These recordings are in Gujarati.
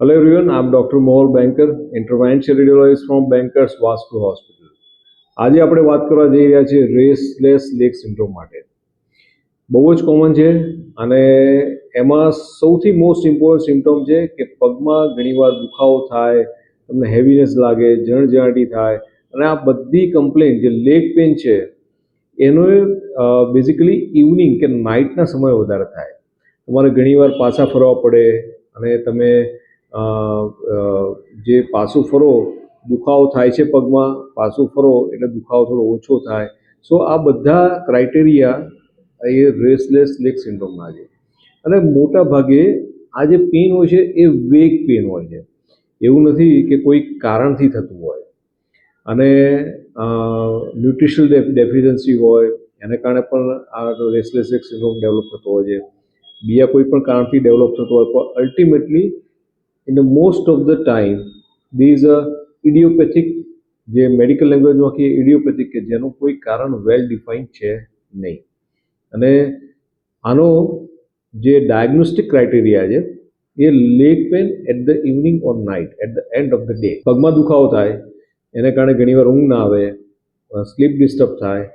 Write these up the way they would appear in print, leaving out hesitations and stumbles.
Hello everyone, I'm Dr. Mohol Banker, intervention radiologist from Bankers Vascular Hospital. આજે આપણે વાત કરવા જઈ રહ્યા છીએ રેસ્ટલેસ લેગ સિન્ડ્રોમ માટે. બહુ જ કોમન છે અને એમાં સૌથી મોસ્ટ ઇમ્પોર્ટન્ટ સિમ્પટમ છે કે પગમાં ઘણીવાર દુખાવો થાય, તમને હેવીનેસ લાગે, જણજણાટી થાય અને આ બધી કમ્પ્લેન જે લેગ પેન છે એનો બેઝિકલી ઇવનિંગ કે નાઇટના સમયે વધારે થાય. તમારે ઘણીવાર પાછા ફરવા પડે અને તમે જે પાછું ફરો દુખાવો થાય છે પગમાં, પાછું ફરો એટલે દુખાવો થોડો ઓછો થાય. સો આ બધા ક્રાઇટેરિયા એ રેસ્ટલેસ લેગ સિન્ડ્રોમના છે. અને મોટા ભાગે આ જે પેન હોય છે એ વેગ પેન હોય છે, એવું નથી કે કોઈ કારણથી થતું હોય. અને ન્યુટ્રિશનલ ડેફિશિયન્સી હોય એને કારણે પણ આ રેસ્ટલેસ લેગ સિન્ડ્રોમ ડેવલપ થતો હોય છે. બીજા કોઈ પણ કારણથી ડેવલપ થતો હોય પણ ultimately in the most of the time there is a idiopathic, જે મેડિકલ લેંગ્વેજમાં કહીએ ઇડિયોપેથિક, કે જેનું કોઈ કારણ વેલ ડિફાઇન્ડ છે નહીં. અને આનો જે ડાયગ્નોસ્ટિક ક્રાઇટેરિયા છે એ leg pain at the evening or night at the end of the day. પગમાં દુખાવો થાય એને કારણે ઘણીવાર ઊંઘ ના આવે, સ્લીપ ડિસ્ટર્બ થાય,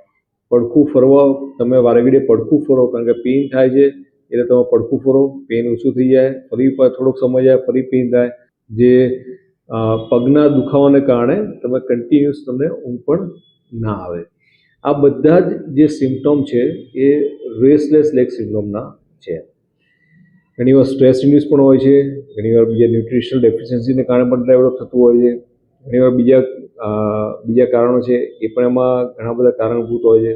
પડખું ફરવા તમે વારેઘડીએ પડખું ફરો કારણ કે પેઇન થાય છે એટલે તમે પડખું ફરો, પેન ઓછું થઈ જાય, ફરી થોડોક સમય જાય ફરી પેઇન થાય. જે પગના દુખાવાને કારણે તમે કન્ટિન્યુઅસ તમને ઊંઘ પણ ના આવે. આ બધા જ જે સિમ્પટમ છે એ રેસ્ટલેસ લેગ સિન્ડ્રોમના છે. ઘણીવાર સ્ટ્રેસ ઇન્ડ્યુસ પણ હોય છે, ઘણીવાર બીજા ન્યુટ્રિશનલ ડેફિશિયન્સીને કારણે પણ ડેવલપ થતું હોય છે, ઘણીવાર બીજા કારણો છે એ પણ એમાં ઘણા બધા કારણભૂત હોય છે.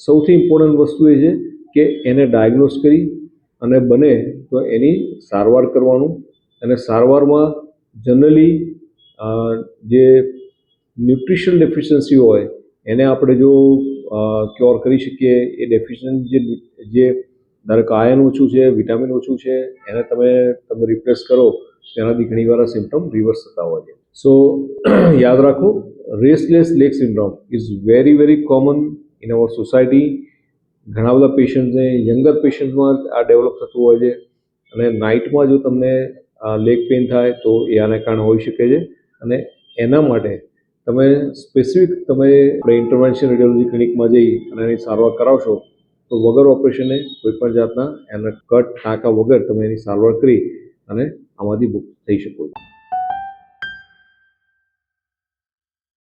સૌથી ઇમ્પોર્ટન્ટ વસ્તુ એ છે કે એને ડાયગ્નોસ કરી અને બને તો એની સારવાર કરવાનું. અને સારવારમાં જનરલી જે ન્યુટ્રિશનલ ડેફિશિયન્સી હોય એને આપણે જો ક્યોર કરી શકીએ, એ ડેફિશિયન્સી જે ધારો કે આયર્ન ઓછું છે, વિટામિન ઓછું છે, એને તમે રિપ્લેસ કરો તેનાથી ઘણીવાર આ સિમ્પટમ રિવર્સ થતા હોય છે. સો યાદ રાખો, restless leg syndrome is very very common in our society. ઘણા બધા પેશન્ટને યંગર પેશન્ટમાં આ ડેવલપ થતું હોય છે. અને નાઇટમાં જો તમને લેગ પેઇન થાય તો એ આને કારણે હોઈ શકે છે. અને એના માટે તમે સ્પેસિફિક તમે ઇન્ટરવેન્શન રેડિયોલોજી ક્લિનિકમાં જઈ અને એની સારવાર કરાવશો તો વગર ઓપરેશને કોઈપણ જાતના એના કટ ટાંકા વગર તમે એની સારવાર કરી અને આમાંથી મુક્ત થઈ શકો છો.